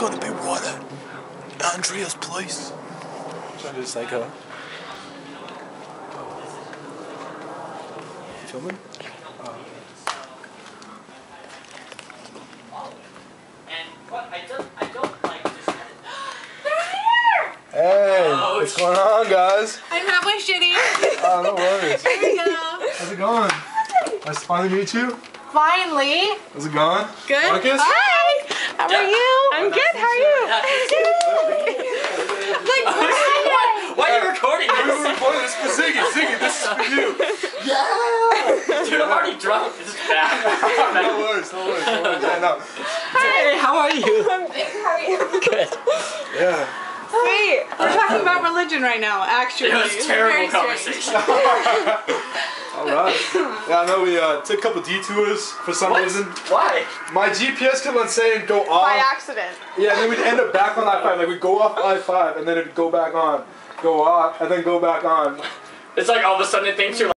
gonna be right at Andrea's place. Trying to psycho. You filming? Hey, what's going on, guys? I'm halfway shitty. Oh, no worries. There we go. How's it going? Nice to finally meet you. Finally. How's it going? Good. Marcus? Hi. How are you? I'm good. How are you? Like, Why are you recording We're this? recording this for Ziggy. Ziggy, this is for you. Dude, I'm already drunk. This is bad. No worries, no worries, no worries. Yeah, no. Hey, how are you? I'm good. How are you? Good. Yeah. Sweet. We're talking about religion right now, actually. It was a terrible Very strange. conversation. Alright. Yeah, I know we took a couple detours for some reason. Why? My GPS kept on saying go off. By accident. Yeah, and then we'd end up back on I-5. Like we'd go off I-5 and then it'd go back on. Go off and then go back on. It's like all of a sudden it thinks you're